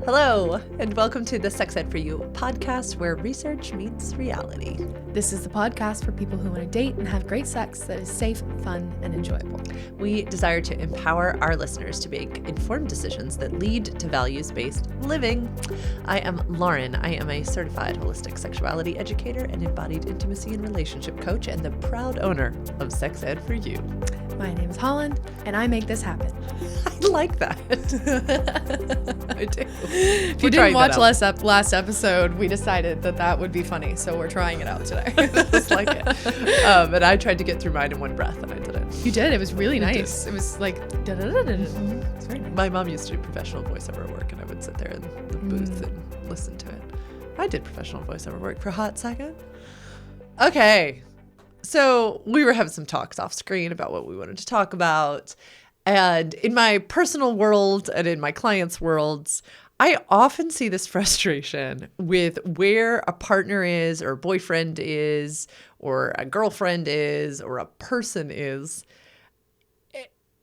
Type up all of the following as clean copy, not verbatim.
Hello, and welcome to the Sex Ed for You podcast, where research meets reality. This is the podcast for people who want to date and have great sex that is safe, fun, and enjoyable. We desire to empower our listeners to make informed decisions that lead to values-based living. I am Lauren. I am a certified holistic sexuality educator and embodied intimacy and relationship coach, and the proud owner of Sex Ed for You. My name is Holland, and I make this happen. I like that. I do. If you didn't watch last episode, we decided that would be funny, so we're trying it out today. Just like it. And I tried to get through mine in one breath, and I didn't. You did. It was really nice. It was like da-da-da-da-da. It's very nice. My mom used to do professional voiceover work, and I would sit there in the booth and listen to it. I did professional voiceover work for a hot second. Okay. So we were having some talks off screen about what we wanted to talk about. And in my personal world and in my clients' worlds, I often see this frustration with where a partner is or a boyfriend is or a girlfriend is or a person is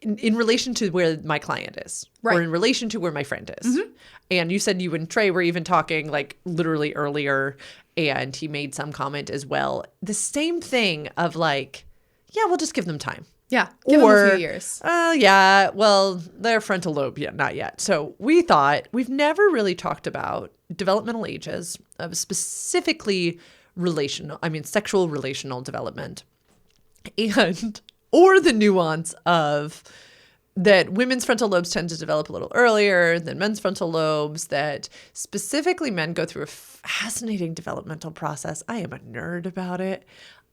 in relation to where my client is, right, or in relation to where my friend is. Mm-hmm. And you said you and Trey were even talking like literally earlier, and he made some comment as well. The same thing of like, yeah, we'll just give them time. Yeah, give them a few years. Yeah, well, their frontal lobe, yeah, not yet. So we thought we've never really talked about developmental ages, specifically sexual relational development, and or the nuance of that women's frontal lobes tend to develop a little earlier than men's frontal lobes, that specifically men go through a fascinating developmental process. I am a nerd about it.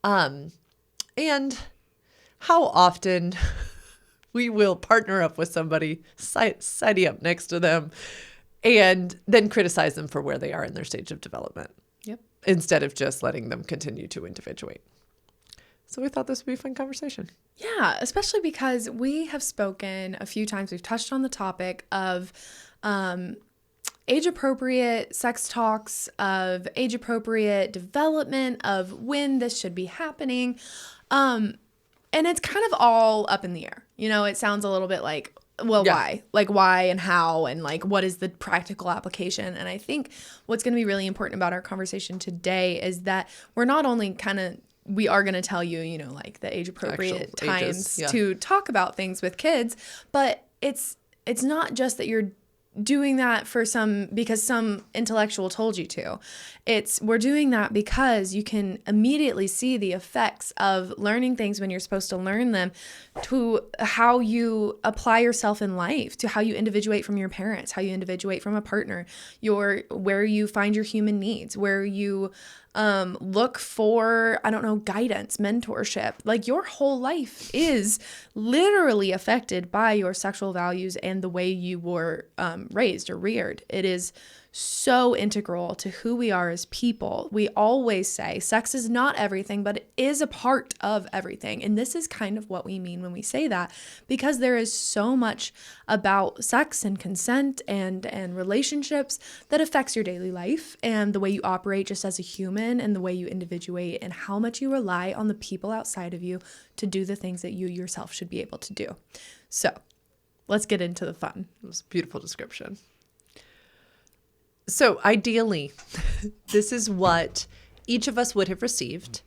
And how often we will partner up with somebody, siding up next to them, and then criticize them for where they are in their stage of development. Yep. Instead of just letting them continue to individuate. So we thought this would be a fun conversation. Yeah, especially because we have spoken a few times. We've touched on the topic of age-appropriate sex talks, of age-appropriate development, of when this should be happening. And it's kind of all up in the air. You know, it sounds a little bit like, well, yeah, why? Like why and how and like what is the practical application? And I think what's going to be really important about our conversation today is that we're not only we are going to tell you, you know, like the age-appropriate times to talk about things with kids, but it's not just that you're doing that because some intellectual told you to. We're doing that because you can immediately see the effects of learning things when you're supposed to learn them, to how you apply yourself in life, to how you individuate from your parents, how you individuate from a partner, where you find your human needs, where you look for, guidance, mentorship. Like your whole life is literally affected by your sexual values and the way you were raised or reared. It is so integral to who we are as people. We always say sex is not everything, but it is a part of everything. And this is kind of what we mean when we say that, because there is so much about sex and consent and relationships that affects your daily life and the way you operate just as a human and the way you individuate and how much you rely on the people outside of you to do the things that you yourself should be able to do. So let's get into the fun. It was a beautiful description. So ideally, this is what each of us would have received.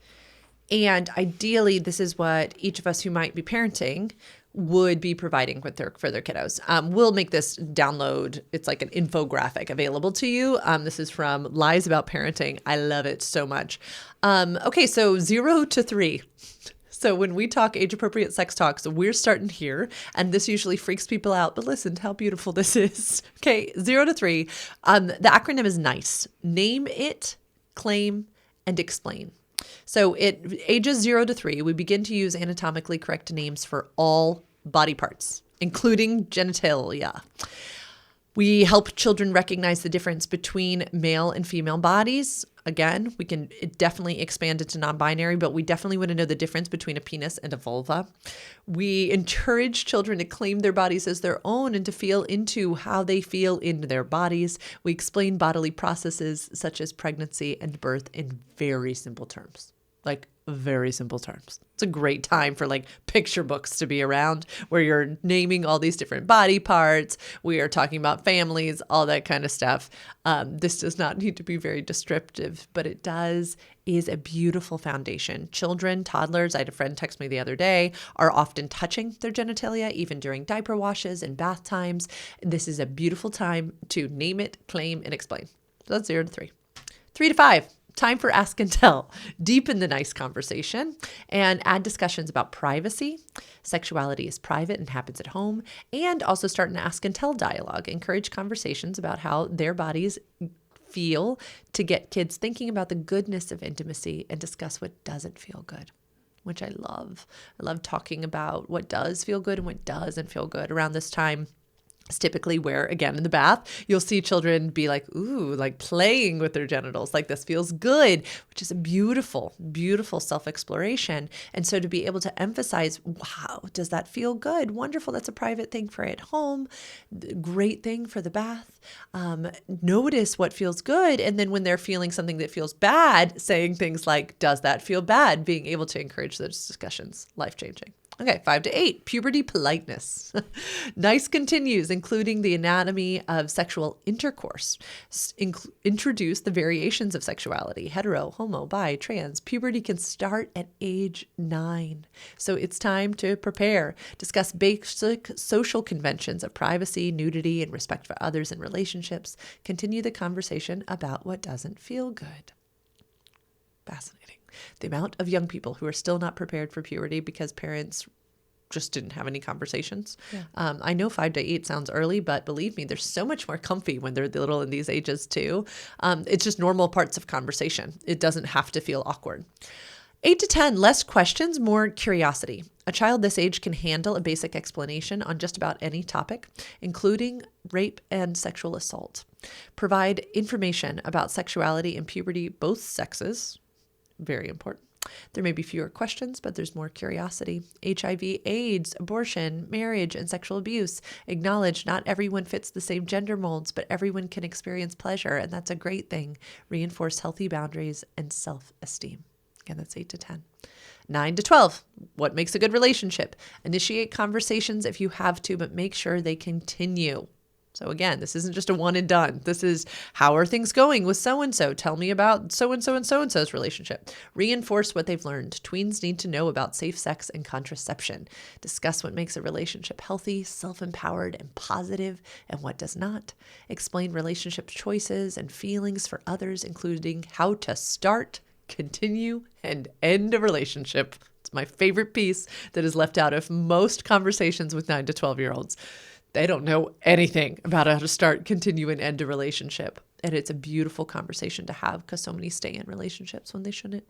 And ideally, this is what each of us who might be parenting would be providing for their kiddos. We'll make this download. It's like an infographic available to you. This is from Lies About Parenting. I love it so much. Okay, so 0 to 3. So when we talk age-appropriate sex talks, we're starting here, and this usually freaks people out. But listen to how beautiful this is. Okay, 0 to 3. The acronym is NICE. Name it, claim, and explain. So it ages 0 to 3, we begin to use anatomically correct names for all body parts, including genitalia. We help children recognize the difference between male and female bodies. Again, we can definitely expand it to non-binary, but we definitely want to know the difference between a penis and a vulva. We encourage children to claim their bodies as their own and to feel into how they feel in their bodies. We explain bodily processes such as pregnancy and birth in very simple terms. Like very simple terms. It's a great time for like picture books to be around where you're naming all these different body parts. We are talking about families, all that kind of stuff. This does not need to be very descriptive, but it is a beautiful foundation. Children, toddlers, I had a friend text me the other day, are often touching their genitalia, even during diaper washes and bath times. This is a beautiful time to name it, claim, and explain. So that's 0 to 3. 3 to 5. Time for ask and tell. Deepen the nice conversation and add discussions about privacy. Sexuality is private and happens at home. And also start an ask and tell dialogue. Encourage conversations about how their bodies feel to get kids thinking about the goodness of intimacy and discuss what doesn't feel good, which I love. I love talking about what does feel good and what doesn't feel good around this time. It's typically where, again, in the bath, you'll see children be like, ooh, like playing with their genitals, like this feels good, which is a beautiful, beautiful self-exploration. And so to be able to emphasize, wow, does that feel good? Wonderful. That's a private thing for at home. Great thing for the bath. Notice what feels good. And then when they're feeling something that feels bad, saying things like, does that feel bad? Being able to encourage those discussions, life-changing. Okay, 5 to 8, puberty politeness. Nice continues, including the anatomy of sexual intercourse. Introduce the variations of sexuality, hetero, homo, bi, trans. Puberty can start at age 9. So it's time to prepare. Discuss basic social conventions of privacy, nudity, and respect for others in relationships. Continue the conversation about what doesn't feel good. Fascinating. The amount of young people who are still not prepared for puberty because parents just didn't have any conversations. Yeah. I know 5 to 8 sounds early, but believe me, they're so much more comfy when they're little in these ages too. It's just normal parts of conversation. It doesn't have to feel awkward. 8 to 10, less questions, more curiosity. A child this age can handle a basic explanation on just about any topic, including rape and sexual assault. Provide information about sexuality and puberty, both sexes. Very important. There may be fewer questions, but there's more curiosity. HIV, AIDS, abortion, marriage, and sexual abuse. Acknowledge not everyone fits the same gender molds, but everyone can experience pleasure, and that's a great thing. Reinforce healthy boundaries and self-esteem. Again, that's 8 to 10. 9 to 12. What makes a good relationship? Initiate conversations if you have to, but make sure they continue. So again, this isn't just a one and done. This is, how are things going with so-and-so? Tell me about so-and-so and so-and-so's relationship. Reinforce what they've learned. Tweens need to know about safe sex and contraception. Discuss what makes a relationship healthy, self-empowered, and positive, and what does not. Explain relationship choices and feelings for others, including how to start, continue, and end a relationship. It's my favorite piece that is left out of most conversations with 9 to 12-year-olds. They don't know anything about how to start, continue, and end a relationship. And it's a beautiful conversation to have because so many stay in relationships when they shouldn't.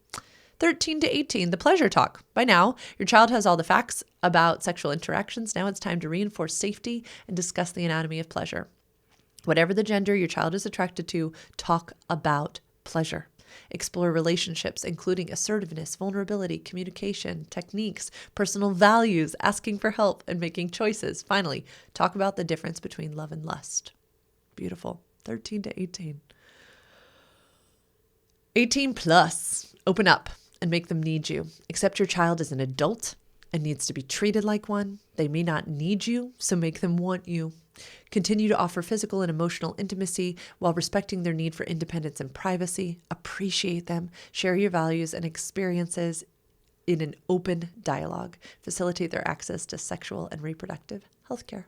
13 to 18, the pleasure talk. By now, your child has all the facts about sexual interactions. Now it's time to reinforce safety and discuss the anatomy of pleasure. Whatever the gender your child is attracted to, talk about pleasure. Explore relationships, including assertiveness, vulnerability, communication, techniques, personal values, asking for help, and making choices. Finally, talk about the difference between love and lust. Beautiful. 13 to 18. 18 plus. Open up and make them need you. Accept your child as an adult and needs to be treated like one. They may not need you, so make them want you. Continue to offer physical and emotional intimacy while respecting their need for independence and privacy. Appreciate them. Share your values and experiences in an open dialogue. Facilitate their access to sexual and reproductive health care.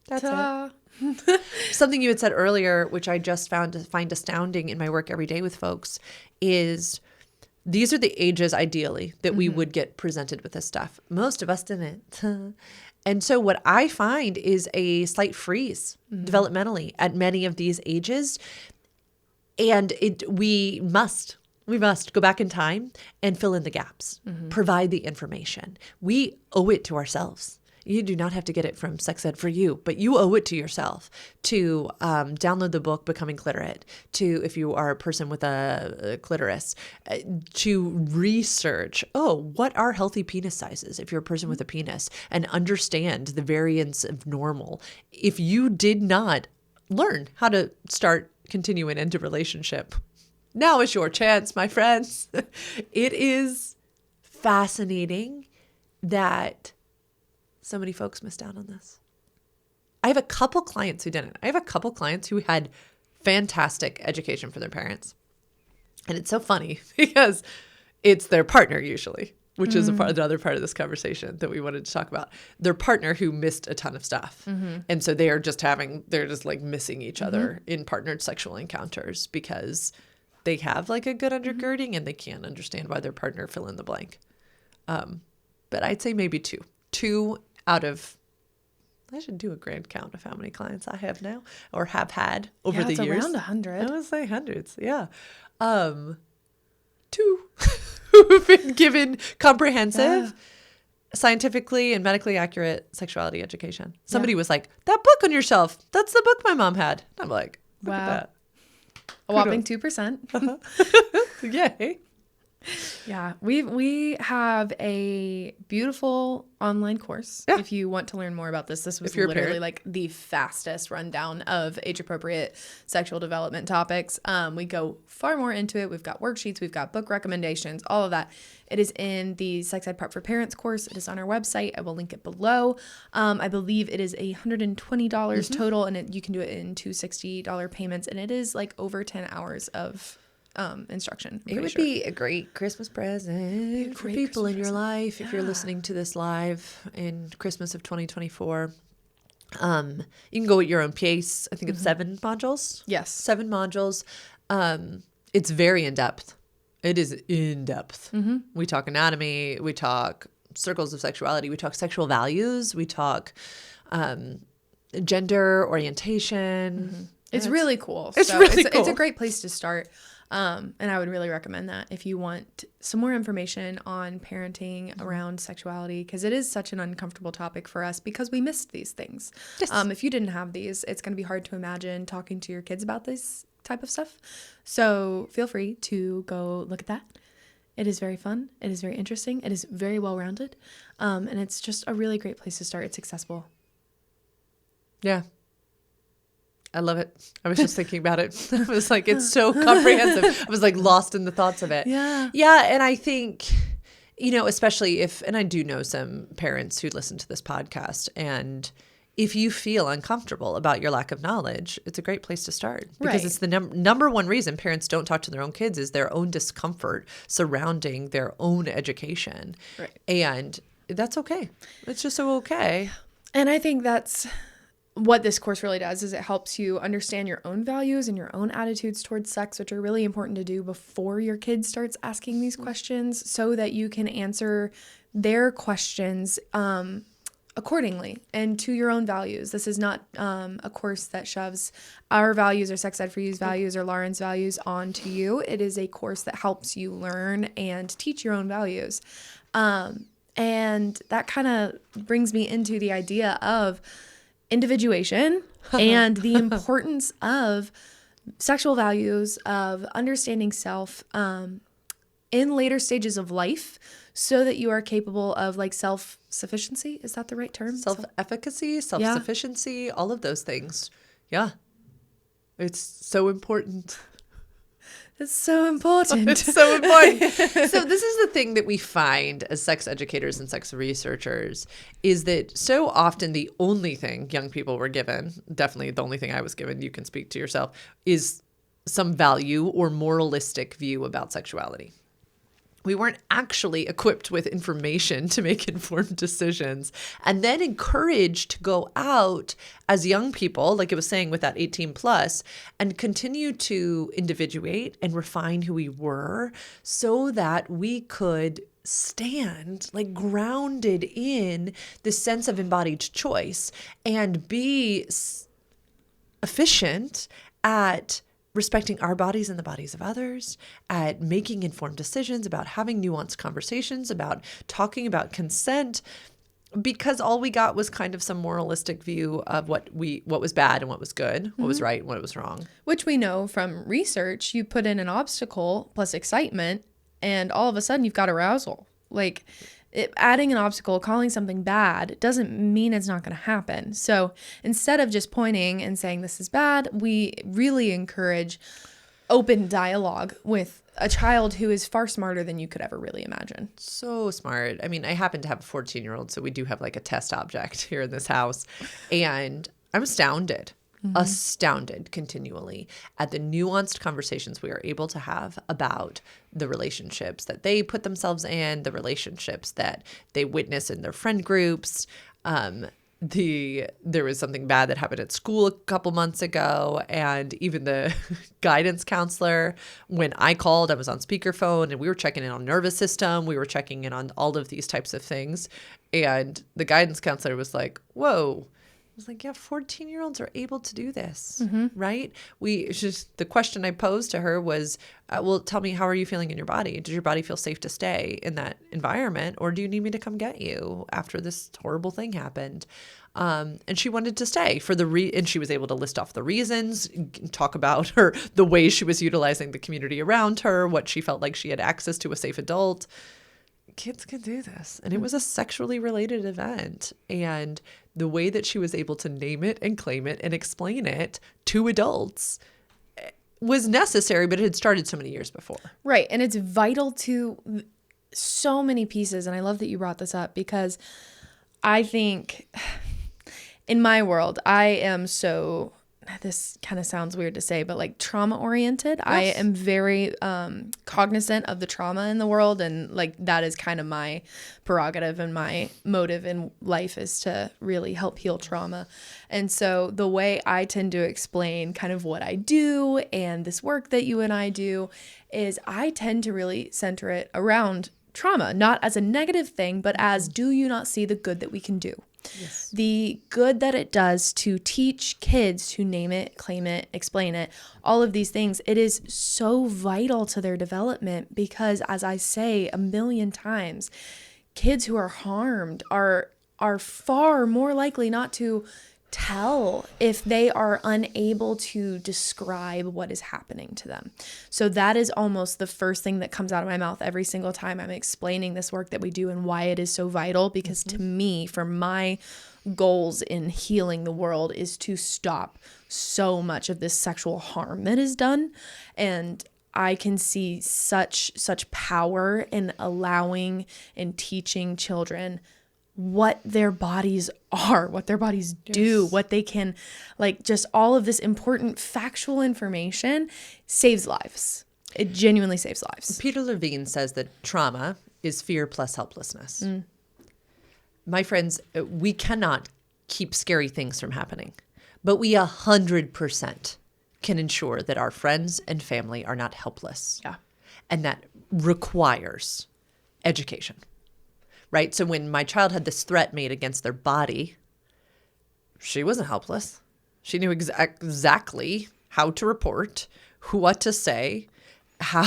That's it. Something you had said earlier, which I just find astounding in my work every day with folks, is these are the ages, ideally, that we would get presented with this stuff. Most of us didn't. And so what I find is a slight freeze developmentally at many of these ages. And we must go back in time and fill in the gaps, provide the information. We owe it to ourselves. You do not have to get it from Sex Ed for You, but you owe it to yourself to download the book, Becoming Clitorate, to, if you are a person with a clitoris, to research, what are healthy penis sizes if you're a person with a penis, and understand the variance of normal. If you did not learn how to start, continue, and end a relationship, Now is your chance, my friends. It is fascinating that so many folks missed out on this. I have a couple clients who didn't. I have a couple clients who had fantastic education for their parents. And it's so funny because it's their partner usually, which is another part of this conversation that we wanted to talk about. Their partner who missed a ton of stuff. And so they're just like missing each other in partnered sexual encounters because they have like a good undergirding and they can't understand why their partner fill in the blank. But I'd say maybe two out of, I should do a grand count of how many clients I have now or have had over the years. Around 100. I would say hundreds. Yeah. Two who've been given comprehensive, scientifically and medically accurate sexualty education. Somebody was like, that book on your shelf, that's the book my mom had. And I'm like, look at that. A whopping 2%. Yay. Yeah, we have a beautiful online course. Yeah. If you want to learn more about this was If you're literally like the fastest rundown of age-appropriate sexual development topics. We go far more into it. We've got worksheets, we've got book recommendations, all of that. It is in the Sex Ed Prep for Parents course. It is on our website. I will link it below. I believe it is $120 total, and you can do it in two $60 payments, and it is like over 10 hours of instruction. It would be a great Christmas present for people in your life if you're listening to this live in Christmas of 2024. You can go at your own pace. I think it's 7 modules. Yes. 7 modules. It's very in-depth. It is in-depth. We talk anatomy. We talk circles of sexuality. We talk sexual values. We talk gender orientation. It's really cool. It's really cool. It's a great place to start. And I would really recommend that if you want some more information on parenting around sexuality, because it is such an uncomfortable topic for us because we missed these things. Yes. If you didn't have these, it's going to be hard to imagine talking to your kids about this type of stuff. So feel free to go look at that. It is very fun. It is very interesting. It is very well-rounded. And it's just a really great place to start. It's accessible. Yeah. I love it. I was just thinking about it. I was like, it's so comprehensive. I was like lost in the thoughts of it. Yeah. Yeah. And I think, especially and I do know some parents who listen to this podcast, and if you feel uncomfortable about your lack of knowledge, it's a great place to start because it's the number one reason parents don't talk to their own kids is their own discomfort surrounding their own education. Right. And that's okay. It's just so okay. And I think that's what this course really does is it helps you understand your own values and your own attitudes towards sex, which are really important to do before your kid starts asking these questions so that you can answer their questions accordingly and to your own values. This is not a course that shoves our values or Sex Ed for You's values or Lauren's values onto you. It is a course that helps you learn and teach your own values. And that kind of brings me into the idea of individuation and the importance of sexual values, of understanding self in later stages of life so that you are capable of like self-sufficiency. Is that the right term? Self-efficacy, self-sufficiency, all of those things. Yeah. It's so important. It's so important. It's so important. So this is the thing that we find as sex educators and sex researchers is that so often the only thing young people were given, definitely the only thing I was given, you can speak to yourself, is some value or moralistic view about sexuality. We weren't actually equipped with information to make informed decisions and then encouraged to go out as young people, like it was saying with that 18 plus, and continue to individuate and refine who we were so that we could stand like grounded in this sense of embodied choice and be efficient at respecting our bodies and the bodies of others, at making informed decisions, about having nuanced conversations, about talking about consent, because all we got was kind of some moralistic view of what was bad and what was good, what was right and what was wrong. Which we know from research, you put in an obstacle plus excitement, and all of a sudden you've got arousal. Like adding an obstacle, calling something bad doesn't mean it's not going to happen. So instead of just pointing and saying this is bad, we really encourage open dialogue with a child who is far smarter than you could ever really imagine. So smart. I mean, I happen to have a 14-year-old, so we do have like a test object here in this house. And I'm astounded continually at the nuanced conversations we are able to have about the relationships that they put themselves in, the relationships that they witness in their friend groups. There was something bad that happened at school a couple months ago, and even the guidance counselor, when I called, I was on speakerphone, and we were checking in on nervous system. We were checking in on all of these types of things. And the guidance counselor was like, whoa. I was like, yeah, 14-year-olds are able to do this, right? The question I posed to her was, well, tell me, how are you feeling in your body? Does your body feel safe to stay in that environment? Or do you need me to come get you after this horrible thing happened? And she wanted to stay and she was able to list off the reasons, talk about the way she was utilizing the community around her, what she felt like she had access to a safe adult. Kids can do this. And it was a sexually related event. And the way that she was able to name it and claim it and explain it to adults was necessary, but it had started so many years before. Right. And it's vital to so many pieces. And I love that you brought this up, because I think in my world, I am so, this kind of sounds weird to say, but like trauma oriented. Yes. I am very cognizant of the trauma in the world. And like, that is kind of my prerogative, and my motive in life is to really help heal trauma. And so the way I tend to explain kind of what I do and this work that you and I do is I tend to really center it around trauma, not as a negative thing, but as, do you not see the good that we can do? Yes. The good that it does to teach kids to name it, claim it, explain it, all of these things. It is so vital to their development, because, as I say a million times, kids who are harmed are far more likely not to tell if they are unable to describe what is happening to them. So that is almost the first thing that comes out of my mouth every single time I'm explaining this work that we do and why it is so vital. Because to me, for my goals in healing the world, is to stop so much of this sexual harm that is done. And I can see such power in allowing and teaching children what their bodies are, what their bodies do, yes, what they can, like, just all of this important factual information saves lives. It genuinely saves lives. Peter Levine says that trauma is fear plus helplessness. My friends, we cannot keep scary things from happening, but we 100% can ensure that our friends and family are not helpless. Yeah. And that requires education. Right? So when my child had this threat made against their body, she wasn't helpless. She knew exactly how to report, what to say, how.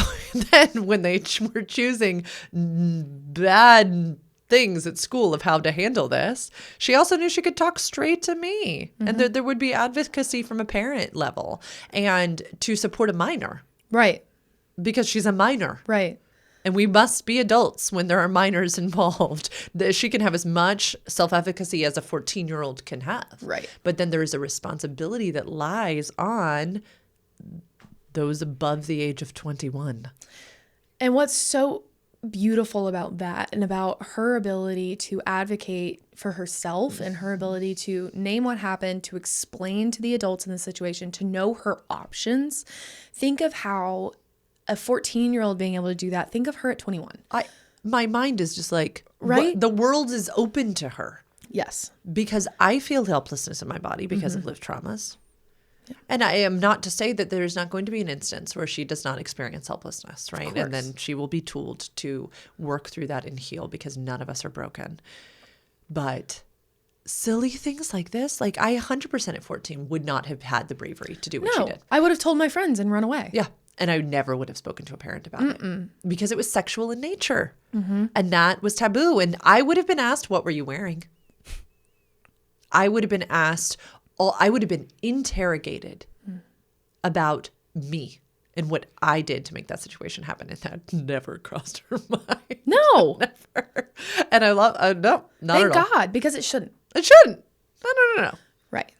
Then when they were choosing bad things at school of how to handle this, she also knew she could talk straight to me. And there would be advocacy from a parent level and to support a minor. Right. Because she's a minor. Right. And we must be adults when there are minors involved. She can have as much self-advocacy as a 14-year-old can have. Right. But then there is a responsibility that lies on those above the age of 21. And what's so beautiful about that, and about her ability to advocate for herself and her ability to name what happened, to explain to the adults in the situation, to know her options. Think of how a 14-year-old being able to do that. Think of her at 21. My mind is just like, right? The world is open to her. Yes. Because I feel helplessness in my body because of lived traumas. Yeah. And I am not to say that there's not going to be an instance where she does not experience helplessness, right? And then she will be tooled to work through that and heal, because none of us are broken. But silly things like this, like I 100% at 14 would not have had the bravery to do what she did. I would have told my friends and run away. Yeah. And I never would have spoken to a parent about it, because it was sexual in nature. And that was taboo. And I would have been asked, what were you wearing? I would have been asked, I would have been interrogated about me and what I did to make that situation happen. And that never crossed her mind. No. Never. And I love, no, not Thank at all. God, because it shouldn't. It shouldn't. No. Right.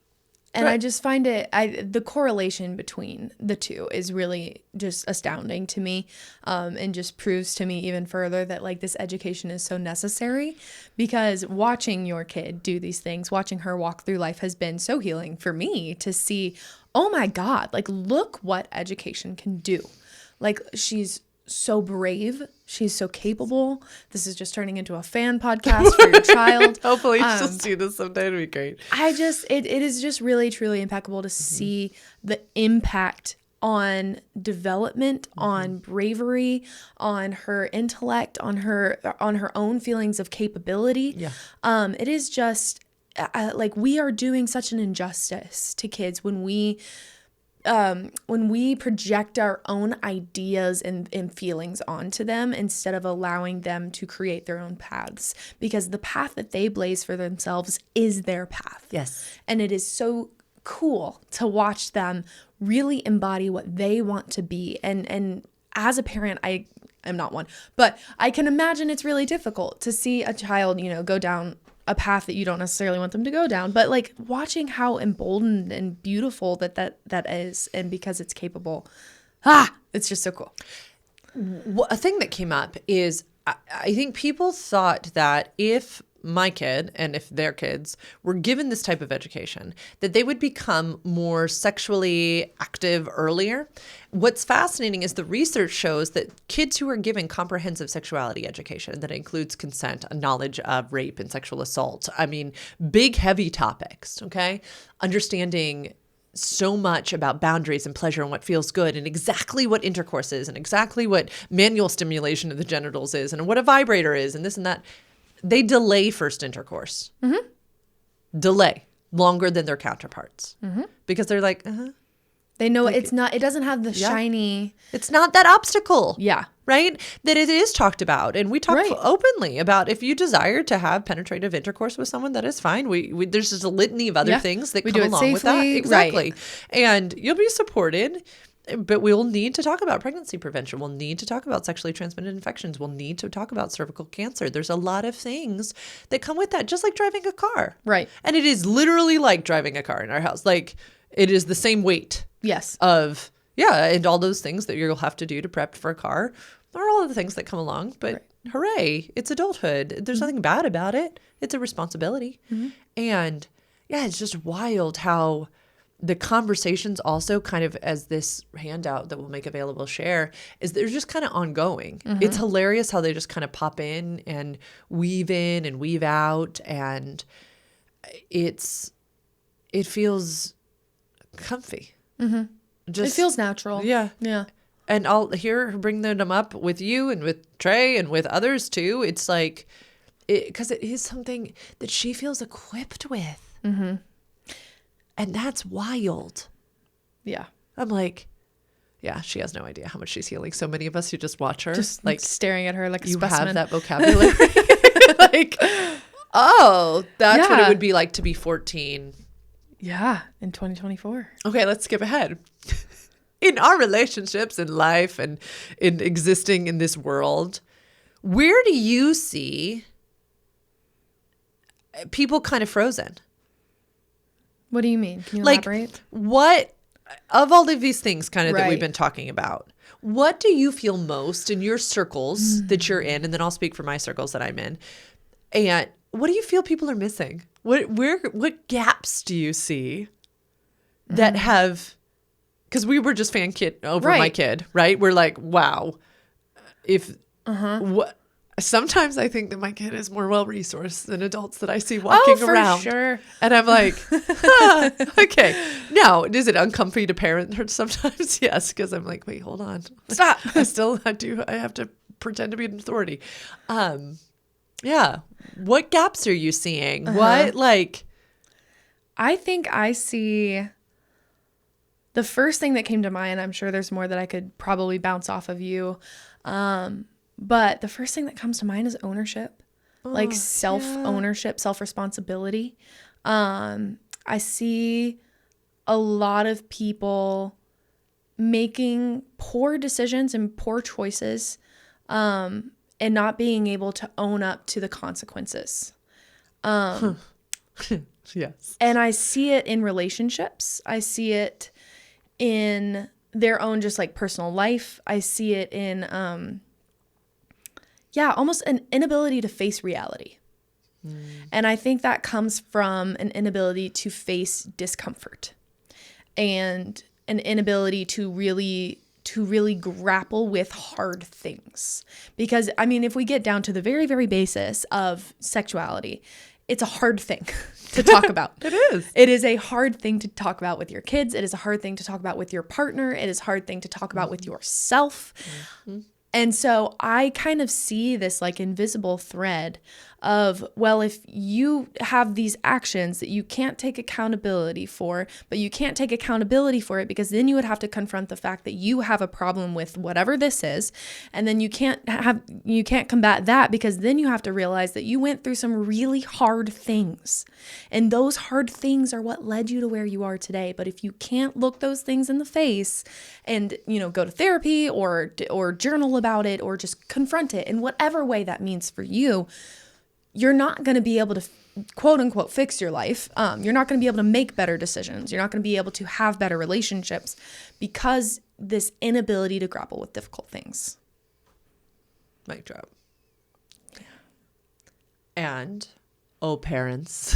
And Right. I just find the correlation between the two is really just astounding to me, and just proves to me even further that like this education is so necessary, because watching your kid do these things, watching her walk through life has been so healing for me to see, oh my God, like look what education can do. Like she's so brave. She's so capable. This is just turning into a fan podcast for your child. Hopefully she'll see this someday. It'd be great. It is just really, truly impeccable to see the impact on development, on bravery, on her intellect, on her own feelings of capability. Yeah. It is just like we are doing such an injustice to kids when we project our own ideas and feelings onto them instead of allowing them to create their own paths, because the path that they blaze for themselves is their path. Yes. And it is so cool to watch them really embody what they want to be. And as a parent, I am not one, but I can imagine it's really difficult to see a child, go down a path that you don't necessarily want them to go down, but like watching how emboldened and beautiful that is, and because it's capable, it's just so cool. A thing that came up is I think people thought that if my kid and if their kids were given this type of education, that they would become more sexually active earlier. What's fascinating is the research shows that kids who are given comprehensive sexuality education that includes consent, a knowledge of rape and sexual assault, I mean, big, heavy topics, okay? Understanding so much about boundaries and pleasure and what feels good and exactly what intercourse is and exactly what manual stimulation of the genitals is and what a vibrator is and this and that. They delay first intercourse. Mm-hmm. Delay longer than their counterparts. Mm-hmm. Because they're like, They know it doesn't have the shiny. It's not that obstacle. Yeah. Right? That it is talked about. And we talk Right. openly about if you desire to have penetrative intercourse with someone, that is fine. We there's just a litany of other things that We come do it along with that. safely. Exactly. Right. And you'll be supported. But we'll need to talk about pregnancy prevention. We'll need to talk about sexually transmitted infections. We'll need to talk about cervical cancer. There's a lot of things that come with that, just like driving a car. Right. And it is literally like driving a car in our house. Like it is the same weight Yes. of, and all those things that you'll have to do to prep for a car are all of the things that come along. But hooray, it's adulthood. There's nothing bad about it. It's a responsibility. Mm-hmm. And it's just wild how the conversations also kind of, as this handout that we'll make available share, is they're just kind of ongoing. Mm-hmm. It's hilarious how they just kind of pop in and weave out. And it feels comfy. Mm-hmm. It feels natural. Yeah. Yeah. And I'll bring them up with you and with Trey and with others too. It's like, because it is something that she feels equipped with. Mm-hmm. And that's wild. Yeah. I'm like, she has no idea how much she's healing. So many of us who just watch her, just like staring at her like a you specimen. have that vocabulary. Like, that's what it would be like to be 14. Yeah, in 2024. Okay, let's skip ahead. In our relationships, in life, and in existing in this world, where do you see people kind of frozen? What do you mean? Can you elaborate? What, of all of these things kind of that we've been talking about, what do you feel most in your circles that you're in? And then I'll speak for my circles that I'm in. And what do you feel people are missing? What gaps do you see that have, because we were just fan kid over my kid, right? We're like, wow, sometimes I think that my kid is more well-resourced than adults that I see walking around. For sure. And I'm like, okay. Now, is it uncomfy to parent her sometimes? Yes, because I'm like, wait, hold on. Stop. I have to pretend to be an authority. What gaps are you seeing? I think I see the first thing that came to mind. I'm sure there's more that I could probably bounce off of you. But the first thing that comes to mind is ownership, like self-ownership, self-responsibility. I see a lot of people making poor decisions and poor choices, and not being able to own up to the consequences. Yes. And I see it in relationships. I see it in their own just like personal life. I see it in, almost an inability to face reality. And I think that comes from an inability to face discomfort and an inability to really grapple with hard things. Because, I mean, if we get down to the very, very basis of sexuality, it's a hard thing to talk about. It is. It is a hard thing to talk about with your kids. It is a hard thing to talk about with your partner. It is a hard thing to talk about with yourself. And so I kind of see this like invisible thread of, well, if you have these actions that you can't take accountability for, but you can't take accountability for it because then you would have to confront the fact that you have a problem with whatever this is. And then you can't combat that because then you have to realize that you went through some really hard things. And those hard things are what led you to where you are today. But if you can't look those things in the face and, go to therapy or journal about it or just confront it in whatever way that means for you, you're not going to be able to quote unquote fix your life. You're not going to be able to make better decisions. You're not going to be able to have better relationships because this inability to grapple with difficult things. Mic drop. Yeah. And, parents,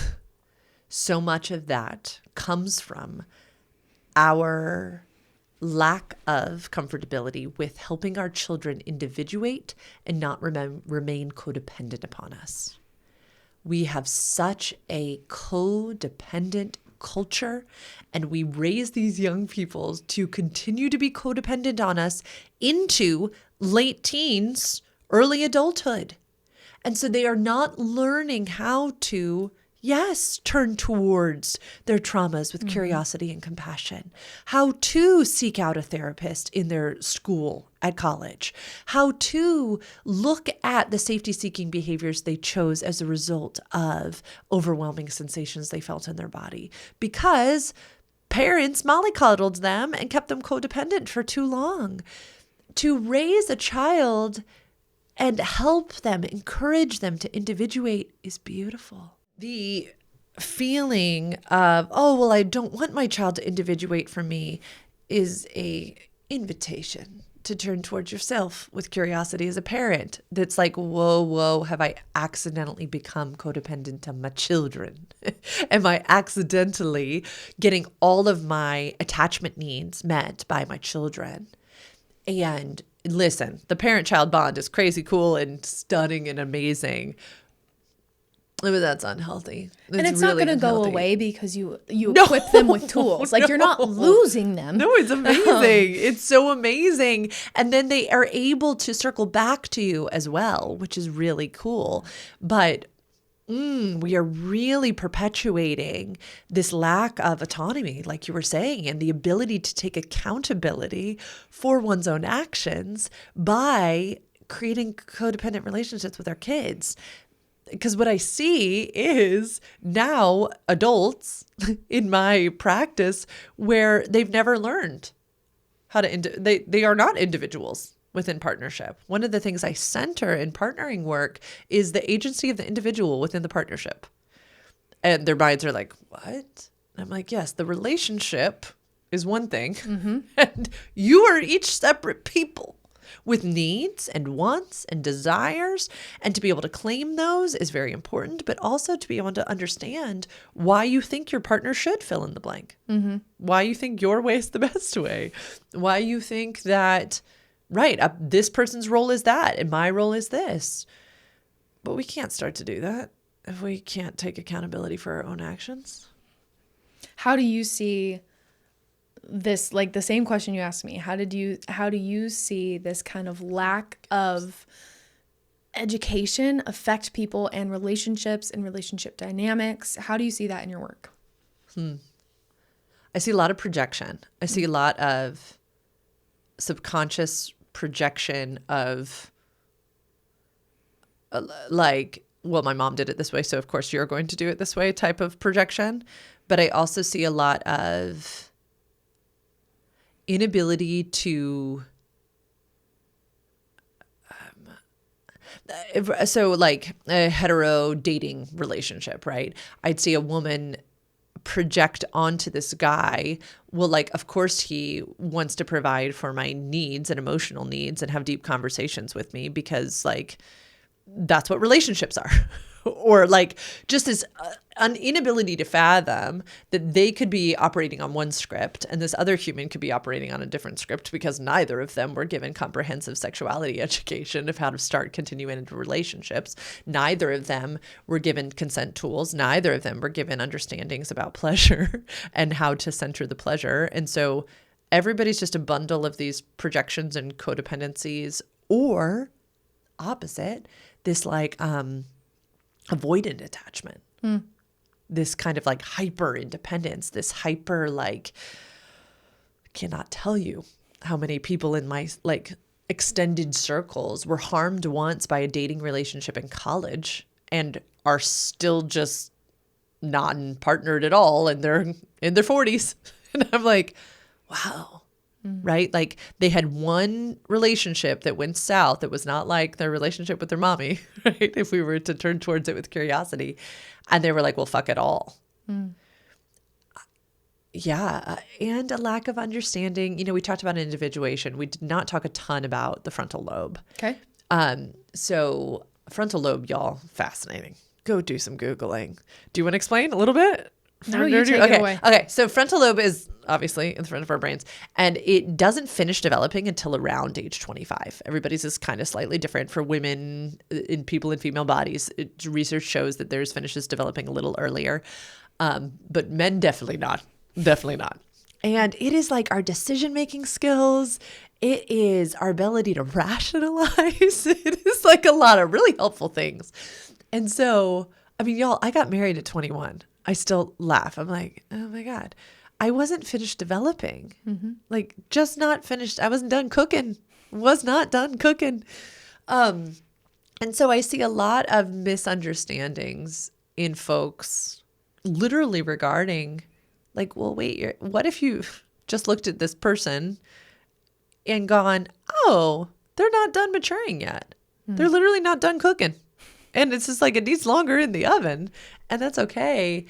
so much of that comes from our lack of comfortability with helping our children individuate and not remain codependent upon us. We have such a codependent culture, and we raise these young people to continue to be codependent on us into late teens, early adulthood. And so they are not learning how to turn towards their traumas with curiosity and compassion, how to seek out a therapist in their school, at college, how to look at the safety-seeking behaviors they chose as a result of overwhelming sensations they felt in their body, because parents mollycoddled them and kept them codependent for too long. To raise a child and help them, encourage them to individuate is beautiful. The feeling of, I don't want my child to individuate from me is a invitation to turn towards yourself with curiosity as a parent. That's like, whoa, have I accidentally become codependent on my children? Am I accidentally getting all of my attachment needs met by my children? And listen, the parent-child bond is crazy cool and stunning and amazing. But that's unhealthy. And it's really not going to go away because you equip them with tools. Like you're not losing them. No, it's amazing. It's so amazing. And then they are able to circle back to you as well, which is really cool. But we are really perpetuating this lack of autonomy, like you were saying, and the ability to take accountability for one's own actions by creating codependent relationships with our kids. Because what I see is now adults in my practice where they've never learned how to, they are not individuals within partnership. One of the things I center in partnering work is the agency of the individual within the partnership. And their minds are like, what? And I'm like, yes, the relationship is one thing. And you are each separate people with needs and wants and desires, and to be able to claim those is very important, but also to be able to understand why you think your partner should fill in the blank, why you think your way is the best way, why you think that, this person's role is that and my role is this. But we can't start to do that if we can't take accountability for our own actions. How do you see this, like the same question you asked me, how do you see this kind of lack of education affect people and relationships and relationship dynamics? How do you see that in your work? I see a lot of projection. I see a lot of subconscious projection of my mom did it this way, so of course you're going to do it this way type of projection. But I also see a lot of inability to So like a hetero dating relationship, right? I'd see a woman project onto this guy. Well, like, of course he wants to provide for my needs and emotional needs and have deep conversations with me because like, that's what relationships are. Or like just this an inability to fathom that they could be operating on one script and this other human could be operating on a different script because neither of them were given comprehensive sexuality education of how to start, continue into relationships. Neither of them were given consent tools. Neither of them were given understandings about pleasure and how to center the pleasure. And so everybody's just a bundle of these projections and codependencies, or opposite, this like avoidant attachment, this kind of like hyper independence, this hyper like, cannot tell you how many people in my like extended circles were harmed once by a dating relationship in college and are still just not partnered at all, and they're in their 40s. And I'm like, wow. Right? Like they had one relationship that went south that was not like their relationship with their mommy, right? If we were to turn towards it with curiosity. And they were like, well, fuck it all. Yeah. And a lack of understanding. You know, we talked about individuation. We did not talk a ton about the frontal lobe. Okay. So frontal lobe, y'all, fascinating. Go do some Googling. Do you want to explain a little bit? No, you take it away. Okay. So frontal lobe is obviously in the front of our brains, and it doesn't finish developing until around age 25. Everybody's is kind of slightly different. For women, in people in female bodies, research shows that theirs finishes developing a little earlier. But men definitely not. Definitely not. And it is like our decision-making skills. It is our ability to rationalize. It is like a lot of really helpful things. And so, I mean, y'all, I got married at 21. I still laugh. I'm like, oh my God, I wasn't finished developing. Like just not finished. I wasn't done cooking. Was not done cooking. And so I see a lot of misunderstandings in folks literally regarding like, well, wait, what if you just looked at this person and gone, oh, they're not done maturing yet. They're literally not done cooking. And it's just like, it needs longer in the oven, and that's okay.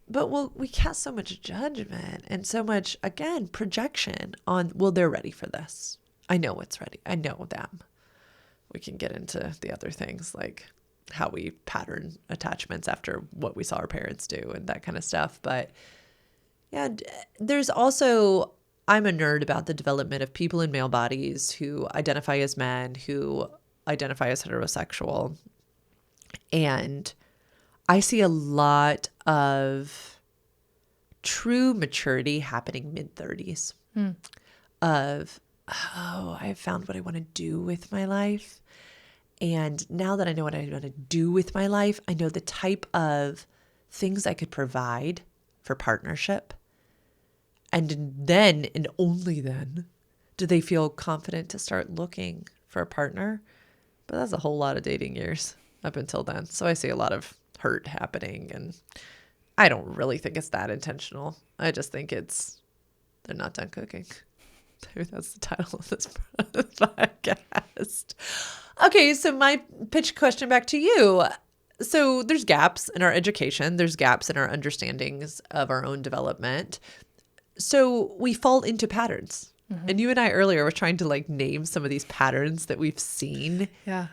But we cast so much judgment and so much, again, projection on, well, they're ready for this. I know what's ready. I know them. We can get into the other things like how we pattern attachments after what we saw our parents do and that kind of stuff. But yeah, there's also, I'm a nerd about the development of people in male bodies who identify as men, who identify as heterosexual. And I see a lot of true maturity happening mid-30s of, oh, I've found what I want to do with my life. And now that I know what I want to do with my life, I know the type of things I could provide for partnership. And then, and only then, do they feel confident to start looking for a partner. But that's a whole lot of dating years up until then. So I see a lot of hurt happening, and I don't really think it's that intentional. I just think they're not done cooking. Maybe that's the title of this podcast. Okay, so my pitch question back to you. So there's gaps in our education. There's gaps in our understandings of our own development. So we fall into patterns. And you and I earlier were trying to like name some of these patterns that we've seen. Yeah.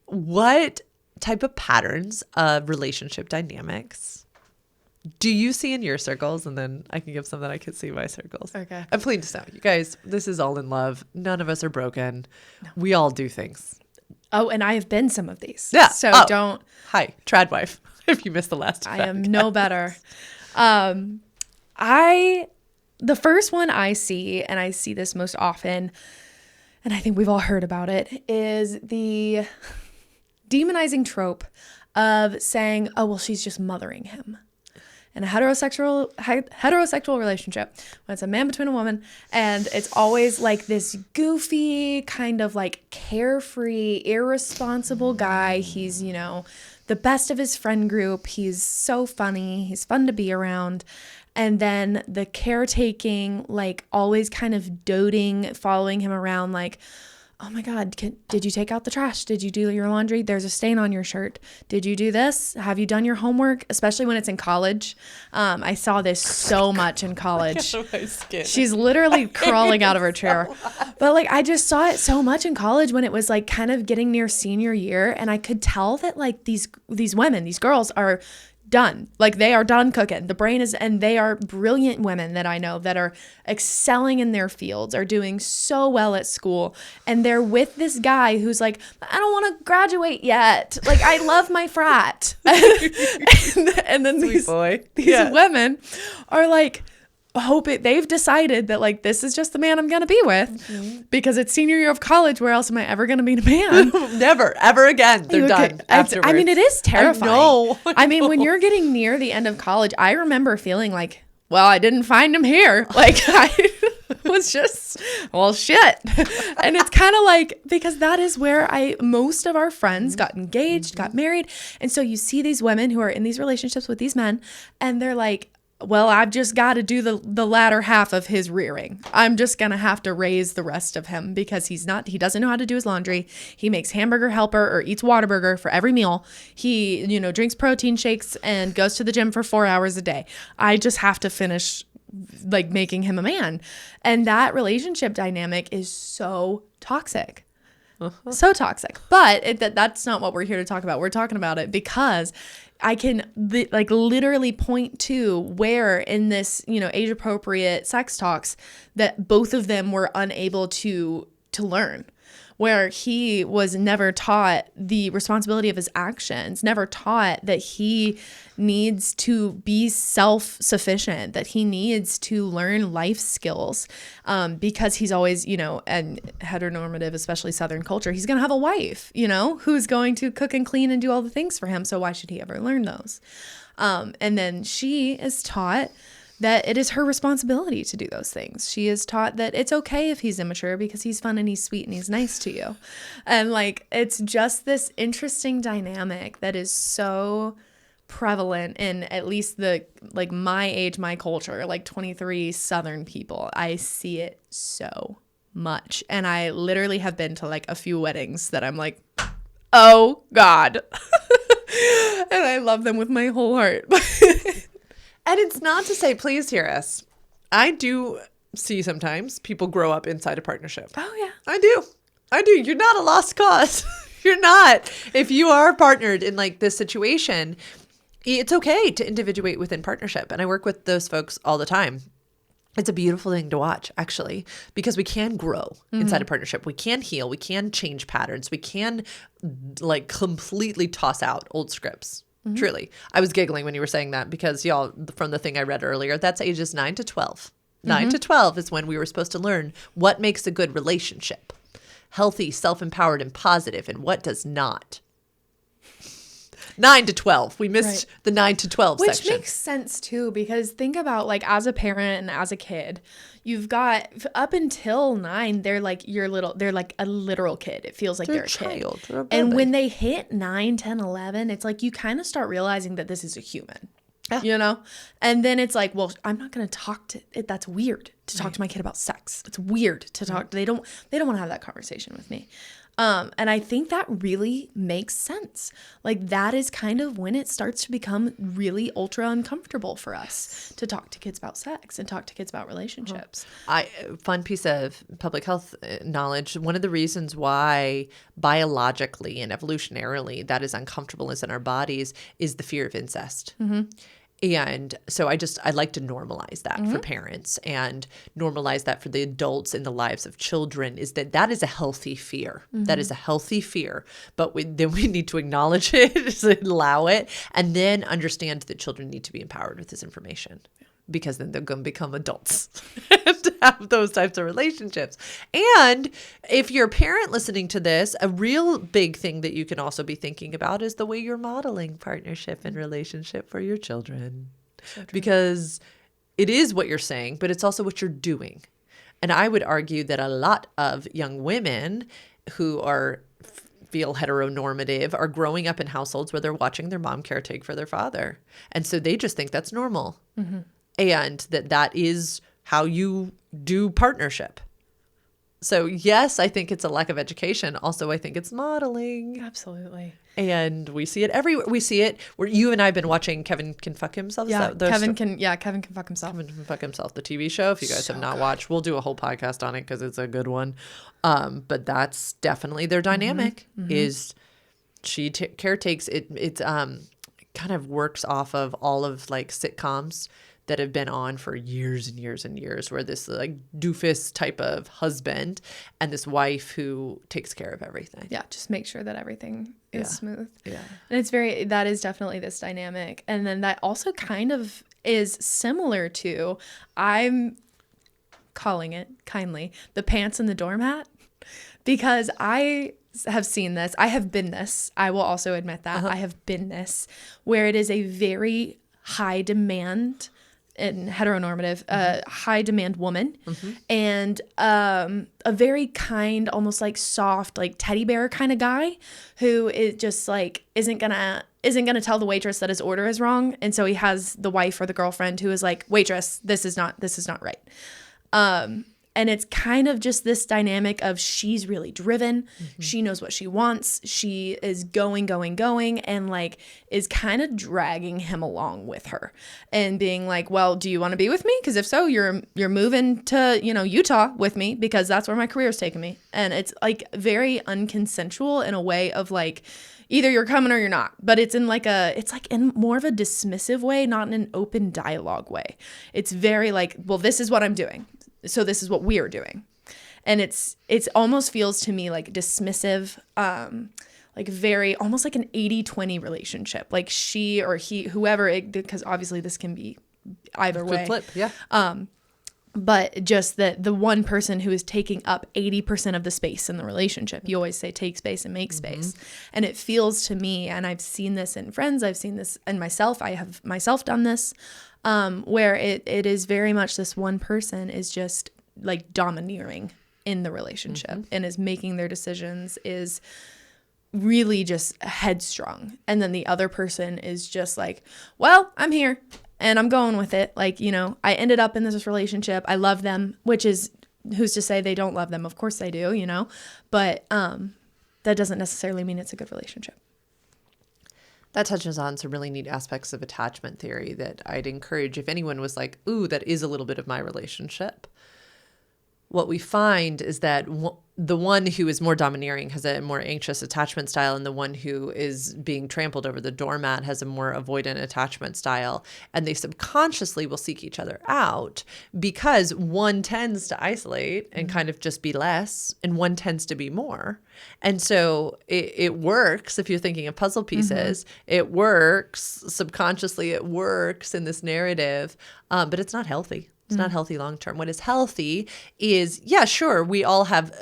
What type of patterns of relationship dynamics do you see in your circles? And then I can give some that I can see in my circles. Okay. And please know, you guys, this is all in love. None of us are broken. No. We all do things. Oh, and I have been some of these. Yeah. So don't. Hi, trad wife. If you missed the last I am no better. The first one I see, and I see this most often, and I think we've all heard about it, is the demonizing trope of saying, oh, well, she's just mothering him. In a heterosexual relationship, when it's a man between a woman, and it's always like this goofy, kind of like carefree, irresponsible guy. He's, the best of his friend group. He's so funny. He's fun to be around. And then the caretaking, like always kind of doting, following him around, like, oh my God, did you take out the trash? Did you do your laundry? There's a stain on your shirt. Did you do this? Have you done your homework? Especially when it's in college. I saw this so much in college. She's literally crawling out of her chair. But like, I just saw it so much in college when it was like kind of getting near senior year. And I could tell that like these women, these girls are done. Like they are done cooking. The brain is, and they are brilliant women that I know that are excelling in their fields, are doing so well at school. And they're with this guy who's like, I don't want to graduate yet. Like I love my frat. and then these women are like, they've decided that like this is just the man I'm gonna be with because it's senior year of college. Where else am I ever gonna meet a man? Never, ever again. They're done afterwards. I mean, it is terrifying. No, I mean, when you're getting near the end of college, I remember feeling like, well, I didn't find him here. Like I was just, well, shit. And it's kind of like, because that is where most of our friends got engaged, got married. And so you see these women who are in these relationships with these men and they're like, well, I've just got to do the latter half of his rearing. I'm just going to have to raise the rest of him because he doesn't know how to do his laundry. He makes hamburger helper or eats Whataburger for every meal. He, drinks protein shakes and goes to the gym for 4 hours a day. I just have to finish like making him a man. And that relationship dynamic is so toxic. So toxic. But that's not what we're here to talk about. We're talking about it because I can literally point to where in this, age appropriate sex talks that both of them were unable to learn, where he was never taught the responsibility of his actions, never taught that he needs to be self-sufficient, that he needs to learn life skills, because he's always, and heteronormative, especially Southern culture, he's going to have a wife, who's going to cook and clean and do all the things for him. So why should he ever learn those? And then she is taught that it is her responsibility to do those things. She is taught that it's okay if he's immature because he's fun and he's sweet and he's nice to you. And like, it's just this interesting dynamic that is so prevalent in at least my age, my culture, like 23 Southern people. I see it so much. And I literally have been to like a few weddings that I'm like, oh God. And I love them with my whole heart. And it's not to say, please hear us. I do see sometimes people grow up inside a partnership. Oh, yeah. I do. You're not a lost cause. You're not. If you are partnered in like this situation, it's okay to individuate within partnership. And I work with those folks all the time. It's a beautiful thing to watch, actually, because we can grow inside a partnership. We can heal. We can change patterns. We can like completely toss out old scripts. Truly. I was giggling when you were saying that because y'all, from the thing I read earlier, that's ages 9 to 12. 9 to 12 is when we were supposed to learn what makes a good relationship. Healthy, self-empowered, and positive, and what does not. 9 to 12. We missed the 9 to 12 section. Which makes sense too, because think about like as a parent and as a kid, you've got up until 9, they're like they're like a literal kid. It feels like they're a child. Kid. And when they hit 9, 10, 11, it's like you kind of start realizing that this is a human. Yeah. And then it's like, well, I'm not going to talk to it. That's weird to talk to my kid about sex. It's weird to talk. They don't want to have that conversation with me. And I think that really makes sense. Like that is kind of when it starts to become really ultra uncomfortable for us to talk to kids about sex and talk to kids about relationships. Fun piece of public health knowledge. One of the reasons why biologically and evolutionarily that is uncomfortable in our bodies is the fear of incest. And so I like to normalize that for parents and normalize that for the adults in the lives of children, is that is a healthy fear. That is a healthy fear. But then we need to acknowledge it, allow it, and then understand that children need to be empowered with this information. Because then they're going to become adults and have those types of relationships. And if you're a parent listening to this, a real big thing that you can also be thinking about is the way you're modeling partnership and relationship for your children. So because it is what you're saying, but it's also what you're doing. And I would argue that a lot of young women who feel heteronormative are growing up in households where they're watching their mom caretake for their father. And so they just think that's normal. And that is how you do partnership. So yes, I think it's a lack of education. Also, I think it's modeling. Absolutely. And we see it everywhere. We see it where you and I have been watching Kevin Can Fuck Himself. Yeah, Kevin can fuck himself. Kevin Can Fuck Himself, the TV show. If you guys have not watched, we'll do a whole podcast on it because it's a good one. But that's definitely their dynamic. Is she caretakes it? It's kind of works off of all of like sitcoms that have been on for years and years and years, where this like doofus type of husband and this wife who takes care of everything. Yeah, just make sure that everything is smooth. Yeah. And that is definitely this dynamic. And then that also kind of is similar to, I'm calling it kindly, the pants and the doormat, because I have seen this. I have been this. I will also admit that. I have been this, where it is a very high demand and heteronormative, high demand woman, and a very kind, almost like soft, like teddy bear kind of guy, who is just like isn't gonna tell the waitress that his order is wrong, and so he has the wife or the girlfriend who is like, waitress, this is not right. And it's kind of just this dynamic of she's really driven. She knows what she wants. She is going, and like is kind of dragging him along with her and being like, well, do you want to be with me? Because if so, you're moving to, Utah with me because that's where my career is taking me. And it's like very unconsensual in a way of like, either you're coming or you're not, but it's in more of a dismissive way, not in an open dialogue way. It's very like, well, this is what I'm doing, so this is what we are doing. And it's almost feels to me like dismissive, like very, almost like an 80-20 relationship. Like she or he, whoever, because obviously this can be either way. Flip, yeah. But just that the one person who is taking up 80% of the space in the relationship. You always say take space and make space. And it feels to me, and I've seen this in friends, I've seen this in myself, I have myself done this, where it is very much this one person is just like domineering in the relationship and is making their decisions, is really just headstrong. And then the other person is just like, well, I'm here. And I'm going with it. Like, I ended up in this relationship. I love them, which is, who's to say they don't love them? Of course they do, But that doesn't necessarily mean it's a good relationship. That touches on some really neat aspects of attachment theory that I'd encourage if anyone was like, ooh, that is a little bit of my relationship. What we find is that the one who is more domineering has a more anxious attachment style, and the one who is being trampled over the doormat has a more avoidant attachment style. And they subconsciously will seek each other out because one tends to isolate and kind of just be less, and one tends to be more. And so it works if you're thinking of puzzle pieces. It works subconsciously. It works in this narrative, but it's not healthy. It's not healthy long-term. What is healthy is, yeah, sure, we all have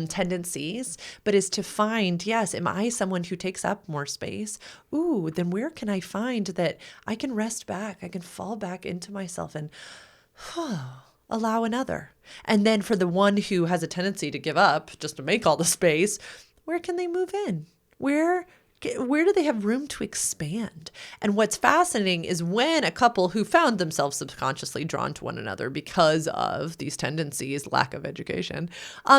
tendencies, but is to find, yes, am I someone who takes up more space? Ooh, then where can I find that I can rest back, I can fall back into myself and allow another? And then for the one who has a tendency to give up just to make all the space, where can they move in? Where do they have room to expand? And what's fascinating is when a couple who found themselves subconsciously drawn to one another because of these tendencies, lack of education,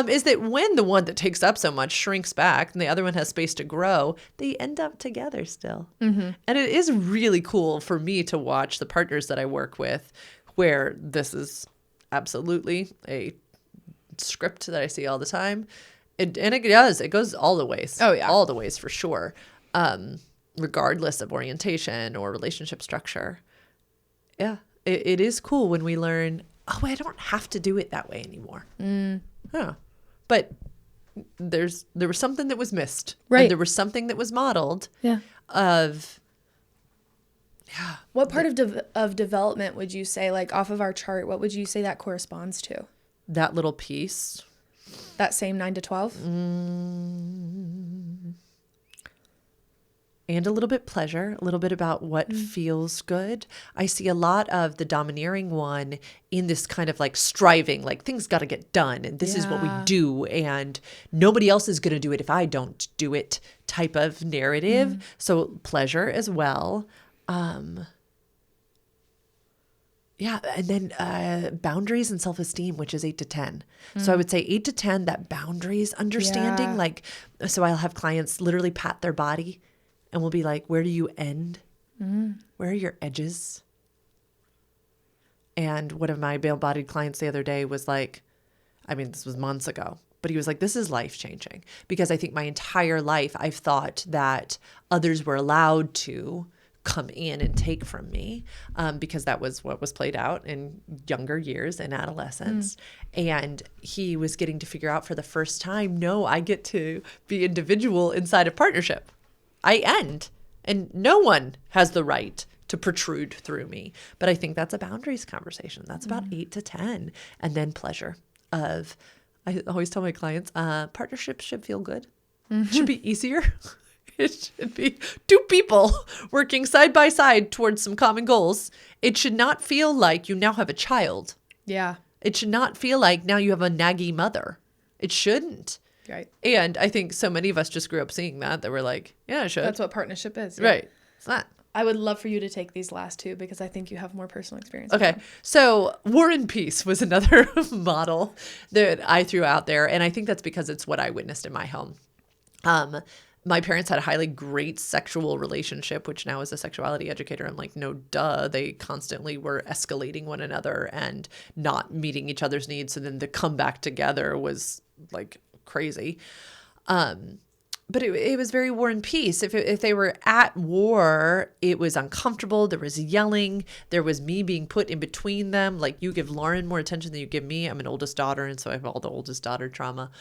is that when the one that takes up so much shrinks back and the other one has space to grow, they end up together still. And it is really cool for me to watch the partners that I work with where this is absolutely a script that I see all the time. It goes all the ways. Oh, yeah. All the ways for sure. Regardless of orientation or relationship structure. Yeah, it is cool when we learn, oh, I don't have to do it that way anymore. Yeah. But there was something that was missed. Right. And there was something that was modeled. Yeah. What part of development would you say, like off of our chart, what would you say that corresponds to? That little piece. That same 9 to 12? And a little bit pleasure, a little bit about what feels good. I see a lot of the domineering one in this kind of like striving, like things got to get done and this is what we do and nobody else is going to do it if I don't do it type of narrative. So pleasure as well. Yeah. And then boundaries and self-esteem, which is 8 to 10. So I would say 8 to 10, that boundaries understanding, Yeah. like, so I'll have clients literally pat their body and we'll be like, where do you end? Where are your edges? And one of my embodied clients the other day was like, I mean, this was months ago, but he was like, this is life changing, because I think my entire life I've thought that others were allowed to come in and take from me, because that was what was played out in younger years in adolescence. And he was getting to figure out for the first time, no, I get to be individual inside a partnership. I end, and no one has the right to protrude through me. But I think that's a boundaries conversation. That's about 8 to 10. And then pleasure of, I always tell my clients, partnerships should feel good. It should be easier. It should be two people working side by side towards some common goals. It should not feel like you now have a child. Yeah. It should not feel like now you have a naggy mother. It shouldn't. Right. And I think so many of us just grew up seeing that we're like, yeah, it should. That's what partnership is. Yeah. Right. It's not. I would love for you to take these last two because I think you have more personal experience. Okay. So War and Peace was another model that I threw out there. And I think that's because it's what I witnessed in my home. My parents had a highly great sexual relationship, which now as a sexuality educator, I'm like, no, duh. They constantly were escalating one another and not meeting each other's needs. And then the comeback together was like crazy. But it was very War and Peace. If they were at war, it was uncomfortable. There was yelling. There was me being put in between them. Like, you give Lauren more attention than you give me. I'm an oldest daughter, and so I have all the oldest daughter trauma.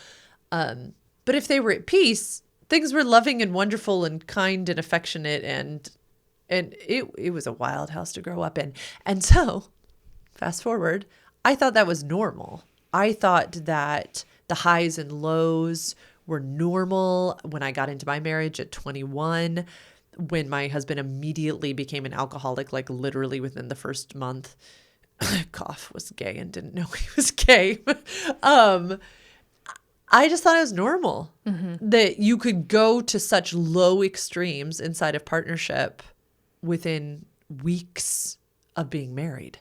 But if they were at peace, things were loving and wonderful and kind and affectionate, and it was a wild house to grow up in. And so, fast forward, I thought that was normal. I thought that the highs and lows were normal when I got into my marriage at 21, when my husband immediately became an alcoholic, like literally within the first month. Cough, was gay and didn't know he was gay. I just thought it was normal that you could go to such low extremes inside of partnership within weeks of being married.